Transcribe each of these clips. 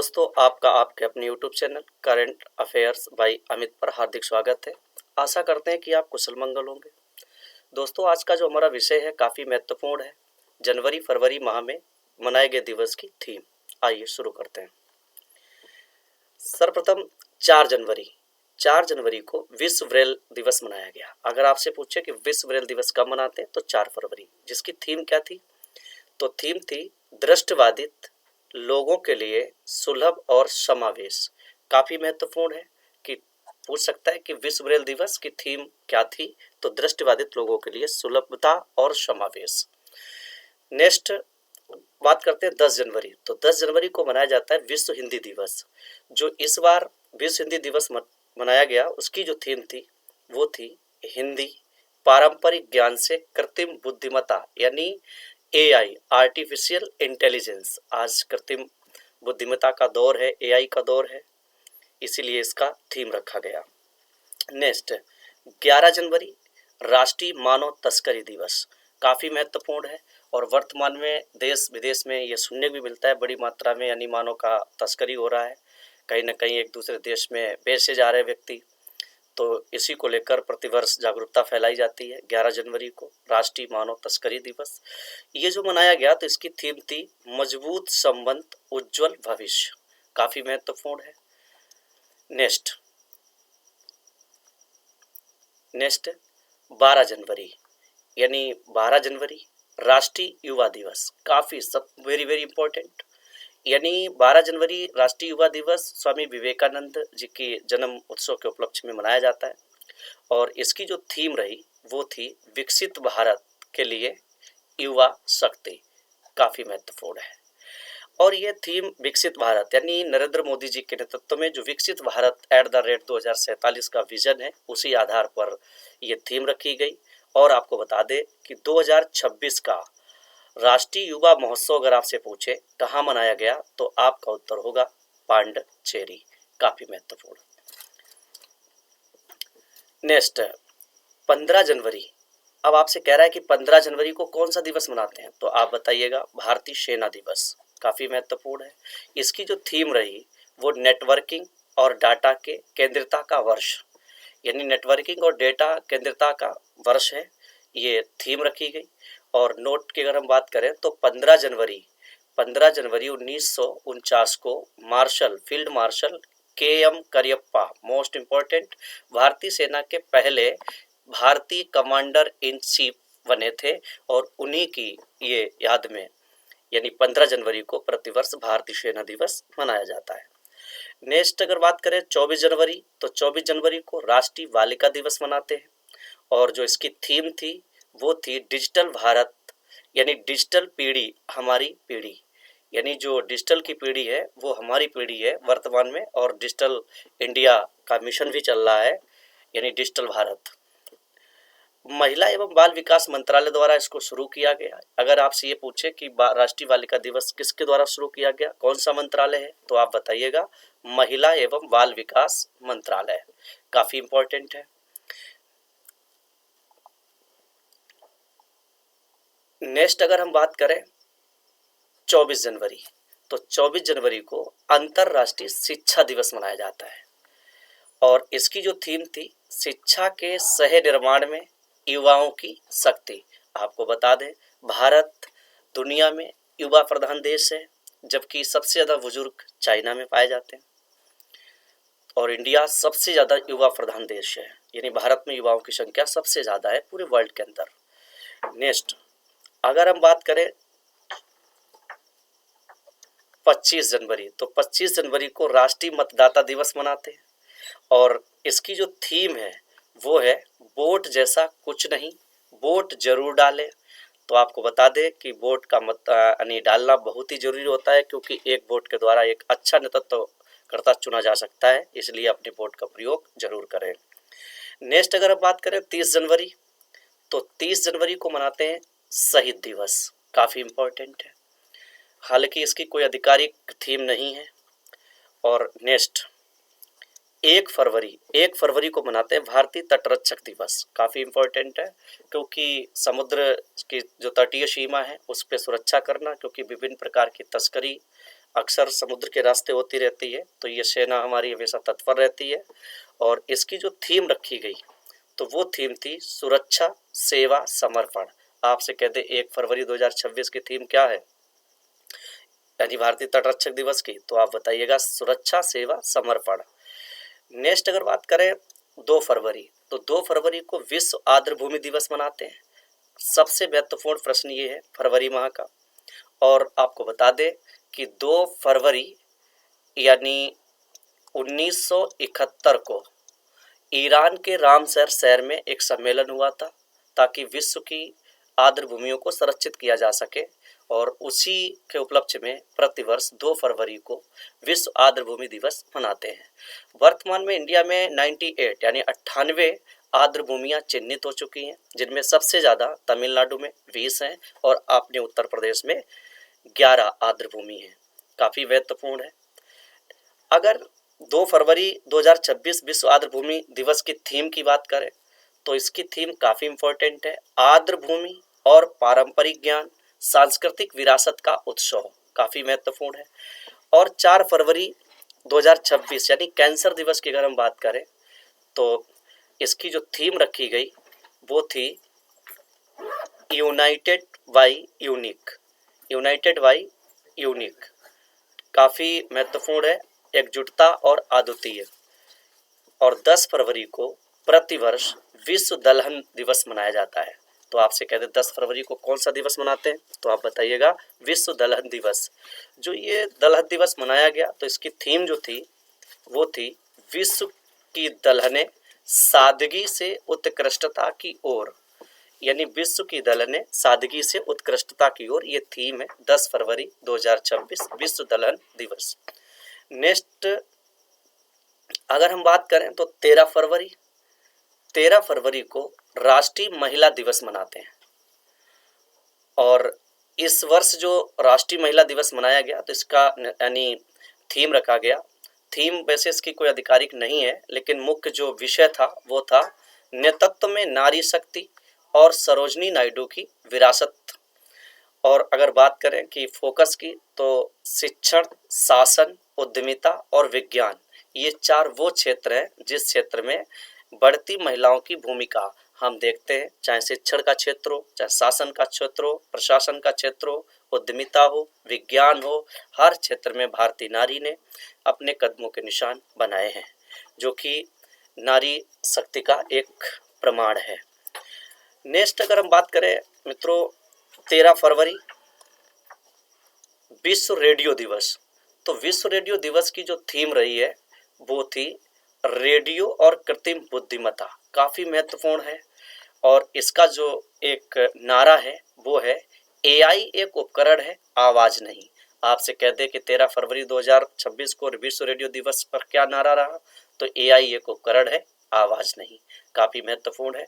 दोस्तों, आपका आपके अपने YouTube channel current affairs by Amit पर हार्दिक स्वागत है। आशा करते हैं कि आप कुशल मंगल होंगे। दोस्तों, आज का जो हमारा विषय है काफ़ी महत्वपूर्ण है। जनवरी फरवरी माह में मनाए गए दिवस की थीम। आइए शुरू करते हैं। सर्वप्रथम 4 जनवरी को विश्व ब्रेल दिवस मनाया गया। अगर आपसे पूछे कि विश्व ब्रेल दिवस कब मनाते हैं तो 4 फरवरी। जिसकी थीम क्या थी? तो थीम थी दृष्टिबाधित लोगों के लिए सुलभ और समावेश। काफी महत्वपूर्ण है कि पूछ सकता है कि विश्व ब्रेल दिवस की थीम क्या थी? तो दृष्टिबाधित लोगों के लिए सुलभता और समावेश। नेक्स्ट बात करते हैं 10 जनवरी। तो 10 जनवरी को मनाया जाता है विश्व हिंदी दिवस। जो इस बार विश्व हिंदी दिवस मनाया गया उसकी जो थीम थी वो थी हिंदी पारंपरिक ज्ञान से कृत्रिम बुद्धिमत्ता यानी एआई आर्टिफिशियल इंटेलिजेंस। आज कृत्रिम बुद्धिमत्ता का दौर है, एआई का दौर है, इसीलिए इसका थीम रखा गया। नेक्स्ट 11 जनवरी राष्ट्रीय मानव तस्करी दिवस। काफ़ी महत्वपूर्ण है और वर्तमान में देश विदेश में ये सुनने भी मिलता है बड़ी मात्रा में, यानी मानव का तस्करी हो रहा है। कहीं ना कहीं एक दूसरे देश में बेचे जा रहे व्यक्ति, तो इसी को लेकर प्रतिवर्ष जागरूकता फैलाई जाती है। 11 जनवरी को राष्ट्रीय मानव तस्करी दिवस ये जो मनाया गया तो इसकी थीम थी मजबूत संबंध उज्जवल भविष्य। काफी महत्वपूर्ण है। नेक्स्ट 12 जनवरी यानी 12 जनवरी राष्ट्रीय युवा दिवस। काफी सब वेरी वेरी इंपॉर्टेंट। यानी 12 जनवरी राष्ट्रीय युवा दिवस स्वामी विवेकानंद जी के जन्म उत्सव के उपलक्ष्य में मनाया जाता है और इसकी जो थीम रही वो थी विकसित भारत के लिए युवा शक्ति। काफी महत्वपूर्ण है। और ये थीम विकसित भारत यानी नरेंद्र मोदी जी के नेतृत्व में जो विकसित भारत @ 2047 का विजन है उसी आधार पर ये थीम रखी गई। और आपको बता दें कि 2026 का राष्ट्रीय युवा महोत्सव अगर आपसे पूछे कहाँ मनाया गया तो आपका उत्तर होगा पांडिचेरी। काफी महत्वपूर्ण। नेक्स्ट 15 जनवरी। अब आपसे कह रहा है कि 15 जनवरी को कौन सा दिवस मनाते हैं तो आप बताइएगा भारतीय सेना दिवस। काफी महत्वपूर्ण है। इसकी जो थीम रही वो नेटवर्किंग और डाटा के केंद्रिता का वर्ष, यानी नेटवर्किंग और डेटा केंद्रिता का वर्ष है, ये थीम रखी गई। और नोट की अगर हम बात करें तो 15 जनवरी 1949 को field marshal KM. Cariappa most important भारतीय सेना के पहले भारतीय कमांडर इन चीफ बने थे और उन्हीं की ये याद में यानी 15 जनवरी को प्रतिवर्ष भारतीय सेना दिवस मनाया जाता है। नेक्स्ट अगर बात करें 24 जनवरी तो 24 जनवरी को राष्ट्रीय बालिका दिवस मनाते हैं और जो इसकी थीम थी वो थी डिजिटल भारत यानी डिजिटल पीढ़ी हमारी पीढ़ी। यानी जो डिजिटल की पीढ़ी है वो हमारी पीढ़ी है वर्तमान में, और डिजिटल इंडिया का मिशन भी चल रहा है यानी डिजिटल भारत। महिला एवं बाल विकास मंत्रालय द्वारा इसको शुरू किया गया। अगर आपसे ये पूछे कि राष्ट्रीय बालिका दिवस किसके द्वारा शुरू किया गया, कौन सा मंत्रालय है, तो आप बताइएगा महिला एवं बाल विकास मंत्रालय। काफी इंपॉर्टेंट है। नेक्स्ट अगर हम बात करें 24 जनवरी तो 24 जनवरी को अंतरराष्ट्रीय शिक्षा दिवस मनाया जाता है और इसकी जो थीम थी शिक्षा के सह निर्माण में युवाओं की शक्ति। आपको बता दें भारत दुनिया में युवा प्रधान देश है, जबकि सबसे ज्यादा बुजुर्ग चाइना में पाए जाते हैं और इंडिया सबसे ज्यादा युवा प्रधान देश है, यानी भारत में युवाओं की संख्या सबसे ज्यादा है पूरे वर्ल्ड के अंदर। नेक्स्ट अगर हम बात करें 25 जनवरी तो 25 जनवरी को राष्ट्रीय मतदाता दिवस मनाते हैं और इसकी जो थीम है वो है वोट जैसा कुछ नहीं, वोट जरूर डालें। तो आपको बता दें कि वोट का मत यानी डालना बहुत ही जरूरी होता है, क्योंकि एक वोट के द्वारा एक अच्छा नेतृत्वकर्ता चुना जा सकता है, इसलिए अपने वोट का प्रयोग जरूर करें। नेक्स्ट अगर हम बात करें 30 जनवरी तो 30 जनवरी को मनाते हैं शहीद दिवस। काफी इंपॉर्टेंट है, हालांकि इसकी कोई आधिकारिक थीम नहीं है। और नेक्स्ट 1 फरवरी को मनाते हैं भारतीय तटरक्षक दिवस। काफ़ी इम्पोर्टेंट है क्योंकि समुद्र की जो तटीय सीमा है उस पर सुरक्षा करना, क्योंकि विभिन्न प्रकार की तस्करी अक्सर समुद्र के रास्ते होती रहती है, तो ये सेना हमारी हमेशा तत्पर रहती है। और इसकी जो थीम रखी गई तो वो थीम थी सुरक्षा, सेवा, समर्पण। आपसे कहते 1 फरवरी 2026 की थीम क्या है यानी भारतीय तटरक्षक दिवस की, तो आप बताइएगा सुरक्षा, सेवा, समर्पण। नेक्स्ट अगर बात करें 2 फरवरी, तो 2 फरवरी को विश्व आर्द्रभूमि दिवस मनाते हैं। सबसे महत्वपूर्ण प्रश्न ये है फरवरी माह का। और आपको बता दें कि 2 फरवरी यानी 1971 को ईरान के रामसर शहर में एक सम्मेलन हुआ था ताकि विश्व की आर्द्रभूमियों को संरक्षित किया जा सके। और उसी के उपलक्ष्य में प्रतिवर्ष 2 फरवरी को विश्व आर्द्रभूमि दिवस मनाते हैं। वर्तमान में इंडिया में 98 यानी 98 आर्द्रभूमियां चिन्हित हो चुकी हैं, जिनमें सबसे ज़्यादा तमिलनाडु में 20 हैं और अपने उत्तर प्रदेश में 11 आर्द्रभूमि हैं। काफ़ी महत्वपूर्ण है। अगर 2 फरवरी 2026 विश्व आर्द्रभूमि दिवस की थीम की बात करें तो इसकी थीम काफ़ी इम्पोर्टेंट है, आर्द्रभूमि और पारंपरिक ज्ञान, सांस्कृतिक विरासत का उत्सव। काफ़ी महत्वपूर्ण है। और 4 फरवरी 2026 यानी कैंसर दिवस की अगर हम बात करें तो इसकी जो थीम रखी गई वो थी United by unique. United by unique काफ़ी महत्वपूर्ण है, एकजुटता और अद्वितीय। और 10 फरवरी को प्रतिवर्ष विश्व दलहन दिवस मनाया जाता है। तो आपसे कहते हैं 10 फरवरी को कौन सा दिवस मनाते हैं, तो आप बताइएगा विश्व दलहन दिवस। जो ये दलहन दिवस मनाया गया तो इसकी थीम जो थी वो थी विश्व की दलहनें सादगी से उत्कृष्टता की ओर, यानी विश्व की दलहनें सादगी से उत्कृष्टता की ओर, ये थीम है 10 फरवरी 2026 विश्व दलहन दिवस। नेक्स्ट अगर हम बात करें तो 13 फरवरी को राष्ट्रीय महिला दिवस मनाते हैं। और इस वर्ष जो राष्ट्रीय महिला दिवस मनाया गया तो इसका यानी थीम रखा गया, थीम वैसे इसकी कोई आधिकारिक नहीं है, लेकिन मुख्य जो विषय था वो था नेतृत्व में नारी शक्ति और सरोजनी नायडू की विरासत। और अगर बात करें कि फोकस की तो शिक्षण, शासन, उद्यमिता और विज्ञान, ये 4 वो क्षेत्र हैं जिस क्षेत्र में बढ़ती महिलाओं की भूमिका हम देखते हैं, चाहे शिक्षण का क्षेत्र हो, चाहे शासन का क्षेत्र हो, प्रशासन का क्षेत्र हो, उद्यमिता हो, विज्ञान हो, हर क्षेत्र में भारतीय नारी ने अपने कदमों के निशान बनाए हैं, जो कि नारी शक्ति का एक प्रमाण है। नेक्स्ट अगर हम बात करें मित्रों 13 फरवरी विश्व रेडियो दिवस, तो विश्व रेडियो दिवस की जो थीम रही है वो थी रेडियो और कृत्रिम बुद्धिमत्ता। काफ़ी महत्वपूर्ण है। और इसका जो एक नारा है वो है एआई एक उपकरण है, आवाज़ नहीं। आपसे कह दें कि 13 फरवरी 2026 को विश्व रेडियो दिवस पर क्या नारा रहा, तो एआई एक उपकरण है, आवाज़ नहीं। काफ़ी महत्वपूर्ण है।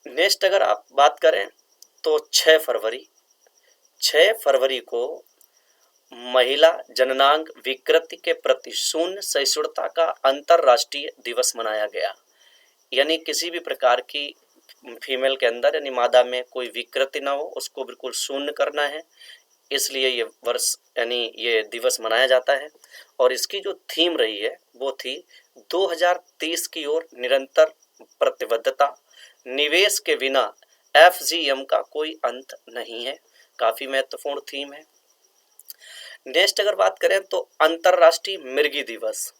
नेक्स्ट अगर आप बात करें तो 6 फरवरी को महिला जननांग विकृति के प्रति शून्य सहिष्णुता का अंतरराष्ट्रीय दिवस मनाया गया। यानी किसी भी प्रकार की फीमेल के अंदर यानी मादा में कोई विकृति ना हो, उसको बिल्कुल शून्य करना है, इसलिए ये वर्ष यानी ये दिवस मनाया जाता है। और इसकी जो थीम रही है वो थी 2030 की ओर निरंतर प्रतिबद्धता, निवेश के बिना FGM का कोई अंत नहीं है। काफ़ी महत्वपूर्ण थीम है। नेक्स्ट अगर बात करें तो अंतर्राष्ट्रीय मिर्गी दिवस,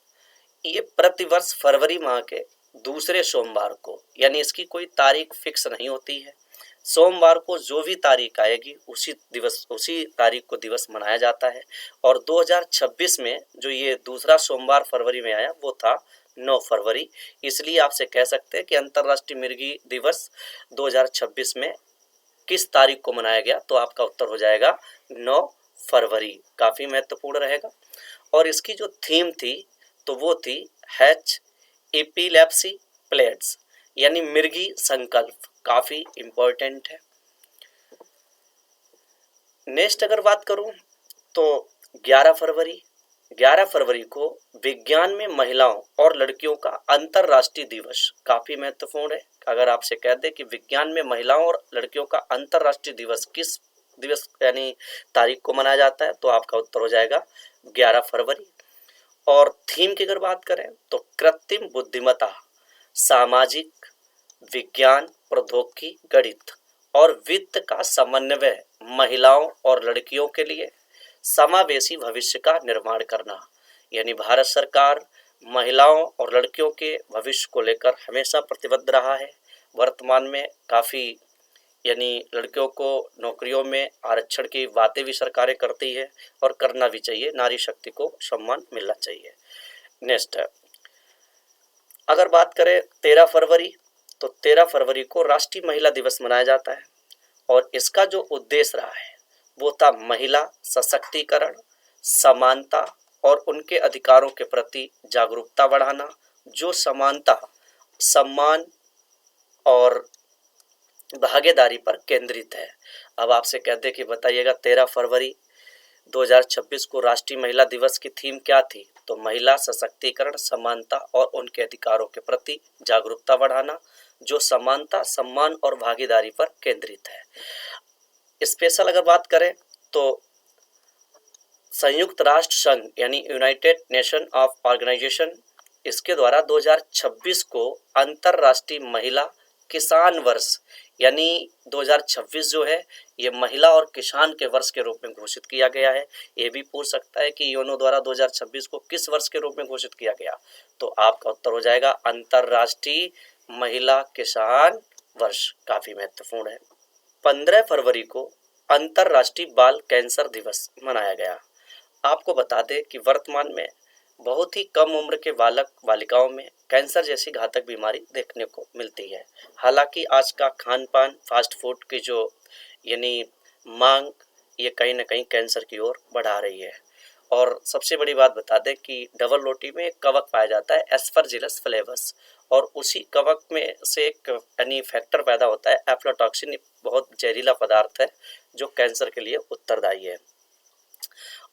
ये प्रतिवर्ष फरवरी माह के दूसरे सोमवार को, यानी इसकी कोई तारीख फिक्स नहीं होती है, सोमवार को जो भी तारीख आएगी उसी तारीख को दिवस मनाया जाता है। और 2026 में जो ये दूसरा सोमवार फरवरी में आया वो था 9 फरवरी। इसलिए आपसे कह सकते हैं कि अंतर्राष्ट्रीय मिर्गी दिवस 2026 में किस तारीख को मनाया गया, तो आपका उत्तर हो जाएगा 9 फरवरी। काफ़ी महत्वपूर्ण रहेगा। और इसकी जो थीम थी तो वो थी हैच एपिलेप्सी प्लेट्स, यानी मिर्गी संकल्प। काफ़ी इम्पोर्टेंट है। नेक्स्ट अगर बात करूं तो 11 फरवरी को विज्ञान में महिलाओं और लड़कियों का अंतर्राष्ट्रीय दिवस। काफ़ी महत्वपूर्ण है। अगर आपसे कह दें कि विज्ञान में महिलाओं और लड़कियों का अंतर्राष्ट्रीय दिवस किस दिवस यानी तारीख को मनाया जाता है? तो आपका उत्तर हो जाएगा 11 फरवरी। और थीम की अगर बात करें तो कृत्रिम बुद्धिमत्ता, सामाजिक विज्ञान, प्रौद्योगिकी, गणित और वित्त का समन्वय, महिलाओं और लड़कियों के लिए समावेशी भविष्य का निर्माण करना। यानी भारत सरकार महिलाओं और लड़कियों के भविष्य को लेकर हमेशा प्रतिबद्ध रहा है। वर्तमान में काफ़ी यानी लड़कियों को नौकरियों में आरक्षण की बातें भी सरकारें करती है और करना भी चाहिए। नारी शक्ति को सम्मान मिलना चाहिए। नेक्स्ट है, अगर बात करें 13 फरवरी, तो 13 फरवरी को राष्ट्रीय महिला दिवस मनाया जाता है और इसका जो उद्देश्य रहा है वो था महिला सशक्तिकरण, समानता और उनके अधिकारों के प्रति जागरूकता बढ़ाना, जो समानता, सम्मान और भागीदारी पर केंद्रित है। अब आपसे कहते हैं कि बताइएगा 13 फरवरी 2026 को राष्ट्रीय महिला दिवस की थीम क्या थी? तो महिला सशक्तिकरण, समानता और उनके अधिकारों के प्रति जागरूकता बढ़ाना, जो समानता, सम्मान और भागीदारी पर केंद्रित है। स्पेशल अगर बात करें तो संयुक्त राष्ट्र संघ यानी यूनाइटेड नेशन ऑफ ऑर्गेनाइजेशन, इसके द्वारा 2026 को अंतरराष्ट्रीय महिला किसान वर्ष यानी 2026 जो है ये महिला और किसान के वर्ष के रूप में घोषित किया गया है। ये भी पूछ सकता है कि यूएनओ द्वारा 2026 को किस वर्ष के रूप में घोषित किया गया? तो आपका उत्तर हो जाएगा अंतरराष्ट्रीय महिला किसान वर्ष। काफी महत्वपूर्ण है। 15 फरवरी को अंतरराष्ट्रीय बाल कैंसर दिवस मनाया गया। आपको बता दें कि वर्तमान में बहुत ही कम उम्र के बालक बालिकाओं में कैंसर जैसी घातक बीमारी देखने को मिलती है। हालांकि आज का खान पान, फास्ट फूड की जो यानी मांग, ये कहीं ना कहीं कैंसर की ओर बढ़ा रही है। और सबसे बड़ी बात बता दें कि डबल रोटी में एक कवक पाया जाता है, एस्परजिलस फ्लेवस, और उसी कवक में से एक यानी फैक्टर पैदा होता है एफ्लाटॉक्सिन, बहुत जहरीला पदार्थ है जो कैंसर के लिए उत्तरदायी है।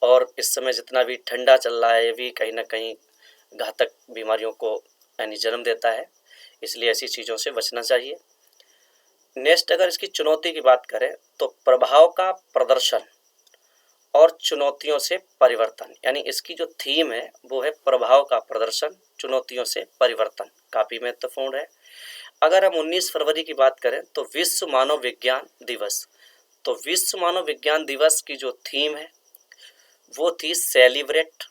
और इस समय जितना भी ठंडा चल रहा है ये भी कहीं ना कहीं घातक बीमारियों को यानी जन्म देता है, इसलिए ऐसी चीज़ों से बचना चाहिए। नेक्स्ट अगर इसकी चुनौती की बात करें तो प्रभाव का प्रदर्शन और चुनौतियों से परिवर्तन, यानी इसकी जो थीम है वो है प्रभाव का प्रदर्शन, चुनौतियों से परिवर्तन। काफ़ी महत्वपूर्ण है। अगर हम 19 फरवरी की बात करें तो विश्व मानव विज्ञान दिवस, तो विश्व मानव विज्ञान दिवस की जो थीम है वो थी सेलिब्रेट,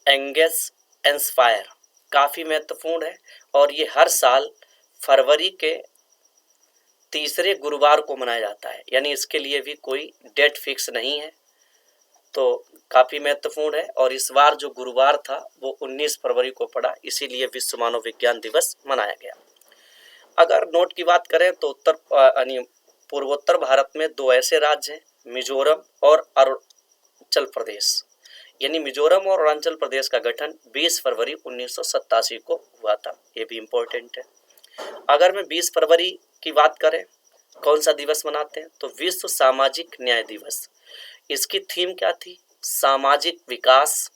एंगेज, इंस्पायर। काफ़ी महत्वपूर्ण है और ये हर साल फरवरी के तीसरे गुरुवार को मनाया जाता है, यानी इसके लिए भी कोई डेट फिक्स नहीं है। तो काफ़ी महत्वपूर्ण है और इस बार जो गुरुवार था वो 19 फरवरी को पड़ा, इसीलिए विश्व मानव विज्ञान दिवस मनाया गया। अगर नोट की बात करें तो यानी पूर्वोत्तर भारत में दो ऐसे राज्य हैं, मिजोरम और अरुणाचल प्रदेश, यानी मिजोरम और अरुणाचल प्रदेश का गठन 20 फरवरी 1987 को हुआ था। ये भी इम्पोर्टेंट है। अगर मैं 20 फरवरी की बात करें कौन सा दिवस मनाते हैं तो विश्व सामाजिक न्याय दिवस। इसकी थीम क्या थी? सामाजिक विकास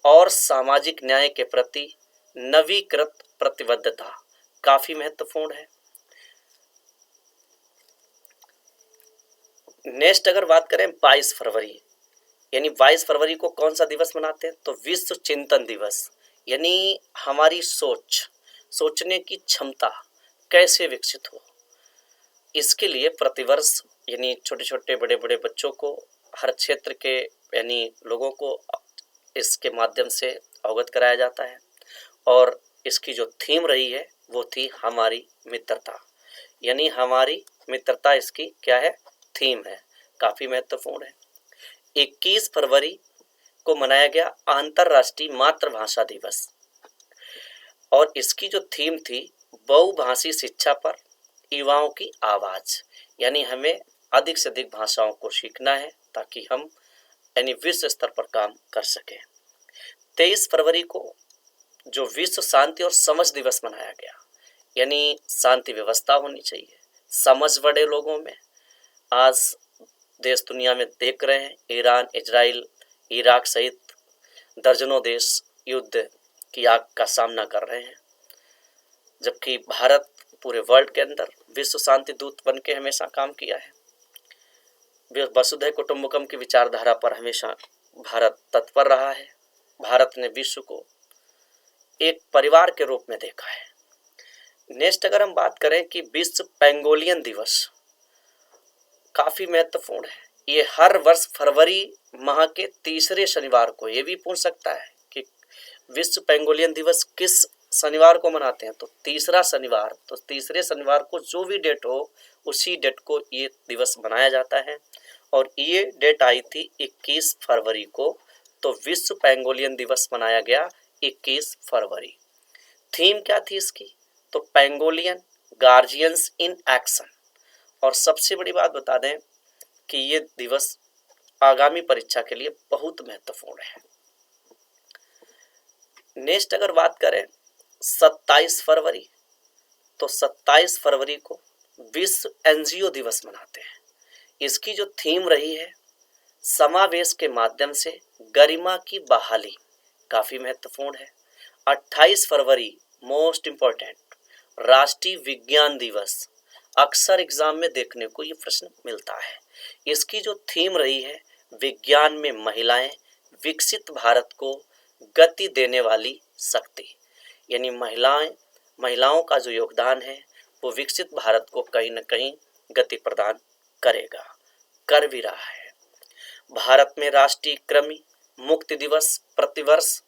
और सामाजिक न्याय के प्रति नवीकृत प्रतिबद्धता। काफी महत्वपूर्ण है। नेक्स्ट अगर बात करें 22 फरवरी, यानी 22 फरवरी को कौन सा दिवस मनाते हैं तो विश्व चिंतन दिवस, यानी हमारी सोचने की क्षमता कैसे विकसित हो, इसके लिए प्रतिवर्ष यानी छोटे छोटे बड़े बड़े बच्चों को, हर क्षेत्र के यानी लोगों को इसके माध्यम से अवगत कराया जाता है। और इसकी जो थीम रही है वो थी हमारी मित्रता, यानी हमारी मित्रता इसकी क्या है? थीम है। काफ़ी महत्वपूर्ण है। 21 फरवरी को मनाया गया अंतर्राष्ट्रीय मातृभाषा दिवस और इसकी जो थीम थी बहुभाषी शिक्षा पर युवाओं की आवाज़, यानी हमें अधिक से अधिक भाषाओं को सीखना है ताकि हम यानी विश्व स्तर पर काम कर सकें। 23 फरवरी को जो विश्व शांति और समझ दिवस मनाया गया, यानी शांति व्यवस्था होनी चाहिए, समझ बड़े लोगों में। आज देश दुनिया में देख रहे हैं ईरान, इजराइल, इराक सहित दर्जनों देश युद्ध की आग का सामना कर रहे हैं, जबकि भारत पूरे वर्ल्ड के अंदर विश्व शांति दूत बन के हमेशा काम किया है। वसुधैव कुटुंबकम की विचारधारा पर हमेशा भारत तत्पर रहा है। भारत ने विश्व को एक परिवार के रूप में देखा है। नेक्स्ट अगर हम बात करें कि विश्व पेंगोलियन दिवस काफी महत्वपूर्ण है। ये हर वर्ष फरवरी माह के तीसरे शनिवार को, ये भी पूछ सकता है कि विश्व पेंगोलियन दिवस किस शनिवार को मनाते हैं, तो तीसरा शनिवार। तो तीसरे शनिवार को जो भी डेट हो उसी डेट को ये दिवस मनाया जाता है। और ये डेट आई थी 21 फरवरी को, तो विश्व पेंगोलियन दिवस मनाया गया 21 फरवरी। थीम क्या थी इसकी, तो पेंगोलियन गार्जियंस इन एक्शन। और सबसे बड़ी बात बता दें कि ये दिवस आगामी परीक्षा के लिए बहुत महत्वपूर्ण है। नेक्स्ट अगर बात करें 27 फरवरी, तो 27 फरवरी को विश्व एनजीओ दिवस मनाते हैं। इसकी जो थीम रही है समावेश के माध्यम से गरिमा की बहाली, काफी महत्वपूर्ण है। 28 फरवरी मोस्ट इंपॉर्टेंट, राष्ट्रीय विज्ञान दिवस। अक्सर एग्जाम में देखने को ये प्रश्न मिलता है। इसकी जो थीम रही है विज्ञान में महिलाएं, विकसित भारत को गति देने वाली शक्ति, यानी महिलाओं का जो योगदान है वो विकसित भारत को कहीं न कहीं गति प्रदान करेगा, कर भी रहा है। भारत में राष्ट्रीय कृमि मुक्ति दिवस प्रतिवर्ष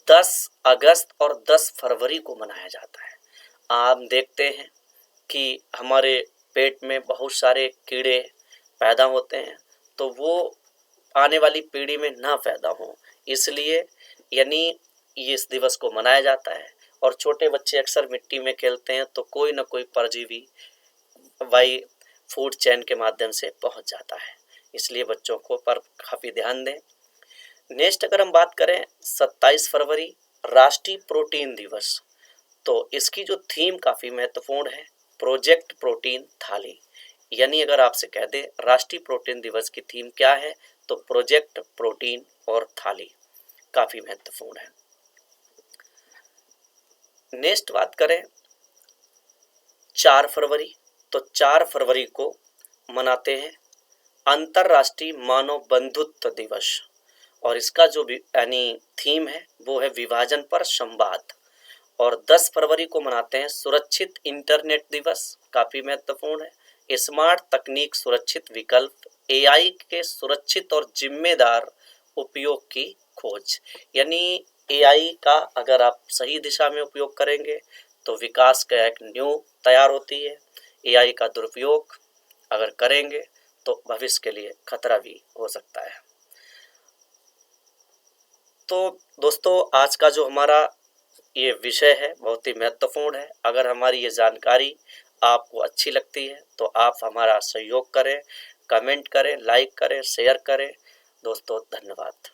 10 अगस्त और 10 फरवरी को मनाया जाता है। आप देखते हैं कि हमारे पेट में बहुत सारे कीड़े पैदा होते हैं, तो वो आने वाली पीढ़ी में ना पैदा हो, इसलिए यानी इस दिवस को मनाया जाता है। और छोटे बच्चे अक्सर मिट्टी में खेलते हैं तो कोई ना कोई परजीवी वाई फूड चेन के माध्यम से पहुंच जाता है, इसलिए बच्चों को पर काफ़ी ध्यान दें। नेक्स्ट अगर हम बात करें 27 फरवरी राष्ट्रीय प्रोटीन दिवस, तो इसकी जो थीम काफ़ी महत्वपूर्ण है, प्रोजेक्ट प्रोटीन थाली। यानी अगर आपसे कह दे राष्ट्रीय प्रोटीन दिवस की थीम क्या है, तो प्रोजेक्ट प्रोटीन और थाली, काफ़ी महत्वपूर्ण है। नेक्स्ट बात करें 4 फरवरी, तो 4 फरवरी को मनाते हैं अंतर्राष्ट्रीय मानव बंधुत्व दिवस। और इसका जो यानी थीम है वो है विभाजन पर संवाद। और 10 फरवरी को मनाते हैं सुरक्षित इंटरनेट दिवस, काफ़ी महत्वपूर्ण है। स्मार्ट तकनीक सुरक्षित विकल्प, एआई के सुरक्षित और जिम्मेदार उपयोग की खोज। यानी एआई का अगर आप सही दिशा में उपयोग करेंगे तो विकास का एक नींव तैयार होती है। एआई का दुरुपयोग अगर करेंगे तो भविष्य के लिए खतरा भी हो सकता है। तो दोस्तों आज का जो हमारा ये विषय है बहुत ही महत्वपूर्ण है। अगर हमारी ये जानकारी आपको अच्छी लगती है तो आप हमारा सहयोग करें, कमेंट करें, लाइक करें, शेयर करें। दोस्तों धन्यवाद।